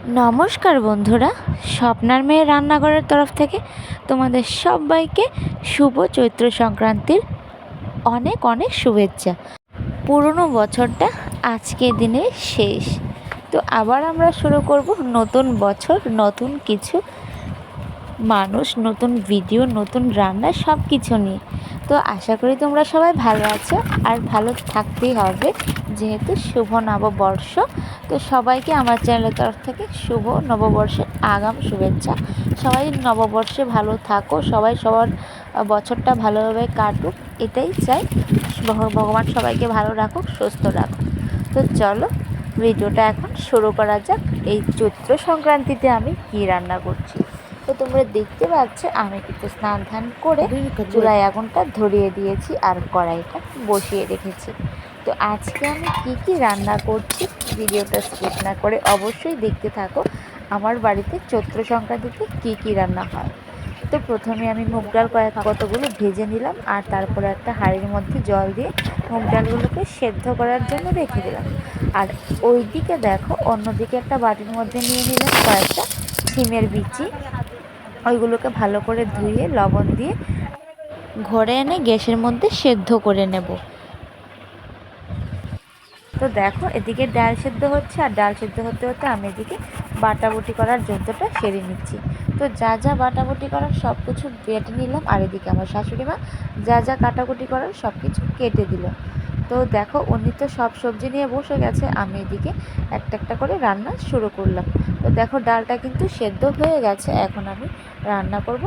নমস্কার বন্ধুরা, স্বপ্নার মেয়ের রান্নাঘরের তরফ থেকে তোমাদের সবাইকে শুভ চৈত্র সংক্রান্তির অনেক অনেক শুভেচ্ছা। পুরনো বছরটা আজকের দিনে শেষ, তো আবার আমরা শুরু করব নতুন বছর, নতুন কিছু মানুষ, নতুন ভিডিও, নতুন রান্না, সব কিছু নিয়ে। তো আশা করি তোমরা সবাই ভালো আছো আর ভালো থাকতেই হবে, যেহেতু শুভ নববর্ষ। তো সবাইকে আমার চ্যানেলের তরফ থেকে শুভ নববর্ষের আগাম শুভেচ্ছা। সবাই নববর্ষে ভালো থাকো, সবাই সবার বছরটা ভালোভাবে কাটুক, এটাই চাই। ভগবান সবাইকে ভালো রাখুক, সুস্থ রাখুক। তো চলো ভিডিওটা এখন শুরু করা যাক। এই চৈত্র সংক্রান্তিতে আমি কী রান্না করছি। তো তোমরা দেখতে পাচ্ছ আমি কিন্তু স্নান ধান করে চুলায় আগুনটা ধরিয়ে দিয়েছি আর কড়াইটা বসিয়ে রেখেছি। তো আজকে আমি কি রান্না করছি ভিডিওটা স্কিপ না করে অবশ্যই দেখতে থাকো। আমার বাড়িতে চৈত্র সংক্রান্তিতে কি রান্না হয়। তো প্রথমে আমি মুগ ডাল কতগুলো ভেজে নিলাম, আর তারপরে একটা হাঁড়ির মধ্যে জল দিয়ে মুগ ডালগুলোকে সেদ্ধ করার জন্য রেখে দিলাম। আর ওইদিকে দেখো, অন্যদিকে একটা বাটির মধ্যে নিয়ে নিলাম কয়েকটা সিমের বিচি। ওইগুলোকে ভালো করে ধুয়ে লবণ দিয়ে ঘরে এনে গ্যাসের মধ্যে সেদ্ধ করে নেব। তো দেখো, এদিকে ডাল সেদ্ধ হচ্ছে, আর ডাল সেদ্ধ হতে হতে আমি এদিকে বাটাবুটি করার যন্ত্রটা সেরে নিচ্ছি। তো যা বাটাবুটি করার সব কিছু বেটে নিলাম, আর এদিকে আমার শাশুড়ি মা যা কাটাকুটি করার সব কিছু কেটে দিল। তো দেখো, উনি তো সব সবজি নিয়ে বসে গেছে, আমি এদিকে একটা একটা করে রান্না শুরু করলাম। তো দেখো, ডালটা কিন্তু সেদ্ধ হয়ে গেছে। এখন আমি রান্না করব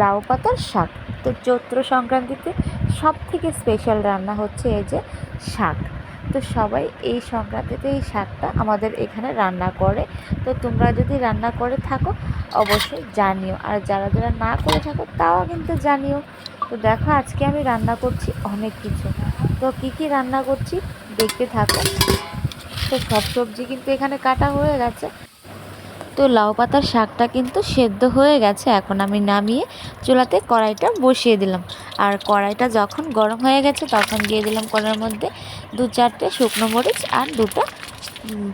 লাউ পাতার শাক। তো চৈত্র সংক্রান্তিতে সব থেকে স্পেশাল রান্না হচ্ছে এই যে শাক। তো সবাই এই সংক্রান্তিতে এই শাকটা আমাদের এখানে রান্না করে। তো তোমরা যদি রান্না করে থাকো অবশ্যই জানিও, আর যারা না করে থাকো তাও কিন্তু জানিও। তো দেখো, আজকে আমি রান্না করছি অনেক কিছু। তো কি রান্না করছি দেখতে থাকো। তো সব সবজি কিন্তু এখানে কাটা হয়ে গেছে। তো লাউ পাতার শাকটা কিন্তু সেদ্ধ হয়ে গেছে। এখন আমি নামিয়ে চুলাতে কড়াইটা বসিয়ে দিলাম, আর কড়াইটা যখন গরম হয়ে গেছে তখন দিয়ে দিলাম কড়াইয়ের মধ্যে 2-4টে শুকনো মরিচ আর 2টা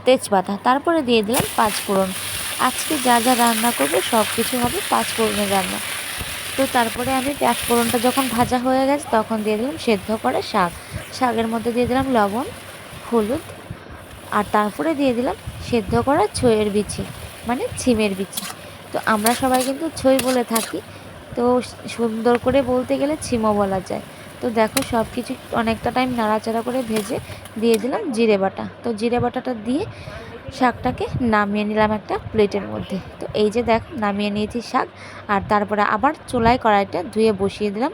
তেজপাতা। তারপরে দিয়ে দিলাম 5 ফোড়ন। আজকে যা রান্না করবো সব কিছু হবে 5 ফোড়নের রান্না। তো তারপরে আমি 5 ফোড়নটা যখন ভাজা হয়ে গেছে তখন দিয়ে দিলাম সেদ্ধ করে শাকের মধ্যে দিয়ে দিলাম লবণ, হলুদ, আর তারপরে দিয়ে দিলাম সেদ্ধ করা ছইয়ের বিচি, মানে ছিমের বিচি। তো আমরা সবাই কিন্তু ছই বলে থাকি, তো সুন্দর করে বলতে গেলে ছিমও বলা যায়। তো দেখো, সব কিছু অনেকটা টাইম নাড়াচাড়া করে ভেজে দিয়ে দিলাম জিরে বাটা। তো জিরে বাটাটা দিয়ে শাকটাকে নামিয়ে নিলাম একটা প্লেটের মধ্যে। তো এই যে দেখো, নামিয়ে নিয়েছি শাক। আর তারপরে আবার চুলায় কড়াইটা ধুয়ে বসিয়ে দিলাম।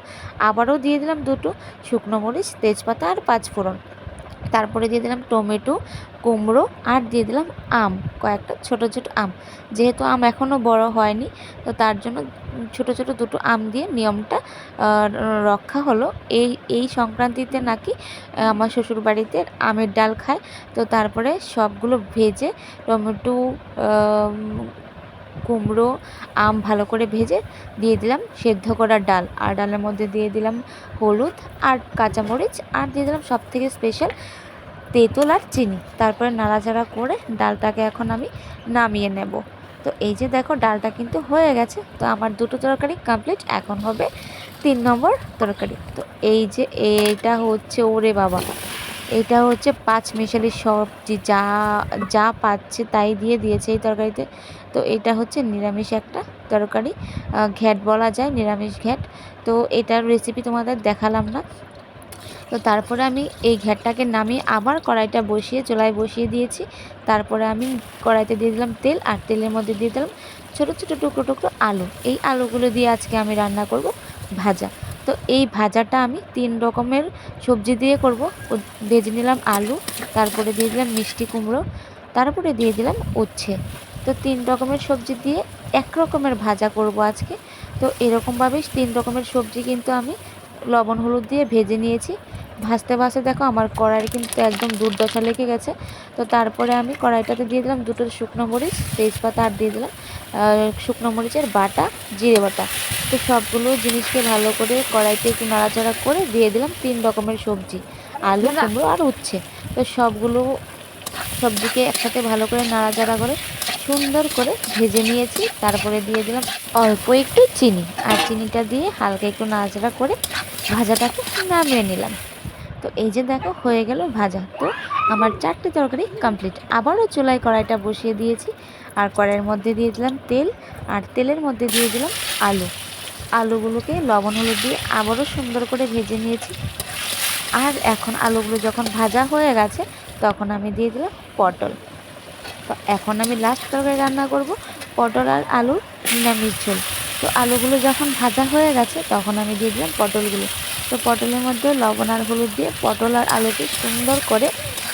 আবারও দিয়ে দিলাম 2টো শুকনো মরিচ, তেজপাতা আর 5 ফোড়ন। তারপরে দিয়ে দিলাম টমেটো, কুমড়ো, আর দিয়ে দিলাম আম, কয়েকটা ছোট আম। যেহেতু আম এখনও বড় হয়নি, তো তার জন্য ছোট 2টো আম দিয়ে নিয়মটা রক্ষা হলো। এই সংক্রান্তিতে নাকি আমার শ্বশুরবাড়িতে আমের ডাল খায়। তো তারপরে সবগুলো ভেজে টমেটো, কুমড়ো, আম ভালো করে ভেজে দিয়ে দিলাম সেদ্ধ করা ডাল, আর ডালের মধ্যে দিয়ে দিলাম হলুদ আর কাঁচামরিচ, আর দিয়ে দিলাম সবথেকে স্পেশাল তেঁতুল আর চিনি। তারপরে নাড়াচাড়া করে ডালটাকে এখন আমি নামিয়ে নেব। তো এই যে দেখো, ডালটা কিন্তু হয়ে গেছে। তো আমার 2টো তরকারি কমপ্লিট। এখন হবে 3 নম্বর তরকারি। তো এই যে এইটা হচ্ছে, ওরে বাবা, এটা হচ্ছে 5 মিশালি সবজি, যা পাচ্ছে তাই দিয়েছে এই তরকারিতে। তো এটা হচ্ছে নিরামিষ একটা তরকারি, ঘ্যাট বলা যায়, নিরামিষ ঘ্যাট। তো এটার রেসিপি তোমাদের দেখালাম না। তো তারপরে আমি এই ঘ্যাটটাকে নামিয়ে আবার কড়াইটা বসিয়ে চুলায় বসিয়ে দিয়েছি। তারপরে আমি কড়াইতে দিয়ে দিলাম তেল, আর তেলের মধ্যে দিয়ে দিলাম ছোটো টুকরো আলু। এই আলুগুলো দিয়ে আজকে আমি রান্না করব ভাজা। তো এই ভাজাটা আমি 3 রকমের সবজি দিয়ে করব। ভেজে নিলাম আলু, তারপরে দিয়ে দিলাম মিষ্টি কুমড়ো, তারপরে দিয়ে দিলাম উচ্ছে। তো 3 রকমের সবজি দিয়ে 1 রকমের ভাজা করব আজকে। তো এরকমভাবেই 3 রকমের সবজি কিন্তু আমি লবণ হলুদ দিয়ে ভেজে নিয়েছি। ভাজতে দেখো আমার কড়াই কিন্তু একদম দুর্দশা লেগে গেছে। তো তারপরে আমি কড়াইটাতে দিয়ে দিলাম 2টো শুকনো মরিচ, তেজপাতা, আর দিয়ে দিলাম শুকনো মরিচের বাটা, জিরে বাটা। তো সবগুলো জিনিসকে ভালো করে কড়াইতে একটু নাড়াচাড়া করে দিয়ে দিলাম 3 রকমের সবজি, আলু, কুমড়ো আর উচ্ছে। তো সবগুলো সবজিকে একসাথে ভালো করে নাড়াচাড়া করে সুন্দর করে ভেজে নিয়েছি। তারপরে দিয়ে দিলাম অল্প একটু চিনি, আর চিনিটা দিয়ে হালকা একটু নাড়াচাড়া করে ভাজাটাকে নামিয়ে নিলাম। তো এই যে দেখো হয়ে গেল ভাজা। তো আমার 4টে তরকারি কমপ্লিট। আবারও চুলায় কড়াইটা বসিয়ে দিয়েছি, আর কড়াইয়ের মধ্যে দিয়ে দিলাম তেল, আর তেলের মধ্যে দিয়ে দিলাম আলু। আলুগুলোকে লবণ হলুদ দিয়ে আবারও সুন্দর করে ভেজে নিয়েছি। আর এখন আলুগুলো যখন ভাজা হয়ে গেছে তখন আমি দিয়ে দিলাম পটল। তো এখন আমি লাস্ট তরকারি রান্না করব পটল আর আলুর নিরামিষ ঝোল। তো আলুগুলো যখন ভাজা হয়ে গেছে তখন আমি দিয়ে দিলাম পটলগুলো। তো পটলের মধ্যে লবণ আর হলুদ দিয়ে পটল আর আলুকে সুন্দর করে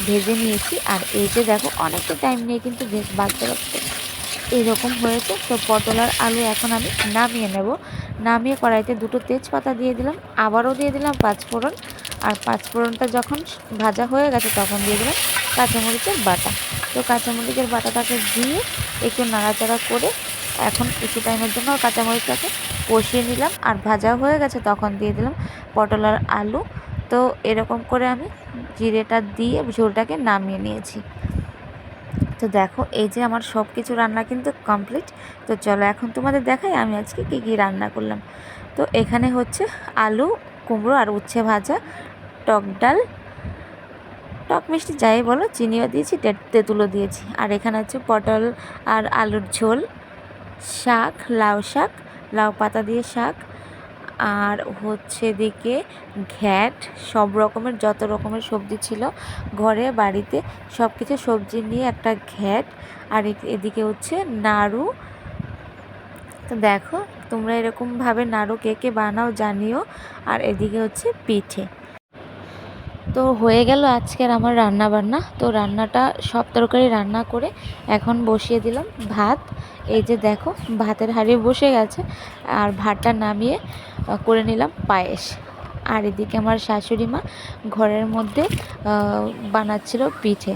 ভেজে নিয়েছি। আর এই যে দেখো অনেকটা টাইম নিয়ে কিন্তু বেশ ভাজতে ভাজতে এরকম হয়েছে। তো পটল আর আলু এখন আমি নামিয়ে নেব। নামিয়ে কড়াইতে 2টো তেজপাতা দিয়ে দিলাম, আবারও দিয়ে দিলাম 5 ফোড়ন। আর 5 ফোড়নটা যখন ভাজা হয়ে গেছে তখন দিয়ে দিলাম কাঁচামরিচের বাটা। তো কাঁচামরিচের বাটাটাকে দিয়ে একটু নাড়াচাড়া করে এখন একটু টাইমের জন্য কাঁচামরিচটাকে কষিয়ে নিলাম। আর ভাজা হয়ে গেছে তখন দিয়ে দিলাম পটল আর আলু। তো এরকম করে আমি জিরেটা দিয়ে ঝোলটাকে নামিয়ে নিয়েছি। তো দেখো এই যে আমার সব কিছু রান্না কিন্তু কমপ্লিট। তো চলো এখন তোমাদের দেখাই আমি আজকে কী কী রান্না করলাম। তো এখানে হচ্ছে আলু, কুমড়ো আর উচ্ছে ভাজা, টক ডাল, টক মিষ্টি যাই বলো, চিনিও দিয়েছি, তেঁতুলও দিয়েছি। আর এখানে হচ্ছে পটল আর আলুর ঝোল, শাক, লাউ পাতা দিয়ে শাক, আর হচ্ছে এদিকে ঘ্যাট, সব রকমের যত রকমের সবজি ছিল ঘরে বাড়িতে সব কিছু সবজি নিয়ে একটা ঘ্যাট। আর এদিকে হচ্ছে নাড়ু। তো দেখো তোমরা এরকমভাবে নাড়ু কে কে বানাও জানিও। আর এদিকে হচ্ছে পিঠে। তো হয়ে গেল আজকের আমার রান্না বান্না। তো রান্নাটা সব তরকারি রান্না করে এখন বসিয়ে দিলাম ভাত। এই যে দেখো ভাতের হাঁড়ি বসে গেছে, আর ভাতটা নামিয়ে করে নিলাম পায়েস। আর এদিকে আমার শাশুড়ি মা ঘরের মধ্যে বানাচ্ছিল পিঠে।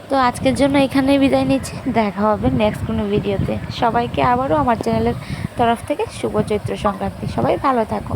তো আজকের জন্য এখানেই বিদায় নিচ্ছি, দেখা হবে নেক্সট কোনো ভিডিওতে। সবাইকে আবারও আমার চ্যানেলের তরফ থেকে শুভ চৈত্র সংক্রান্তি। সবাই ভালো থাকো।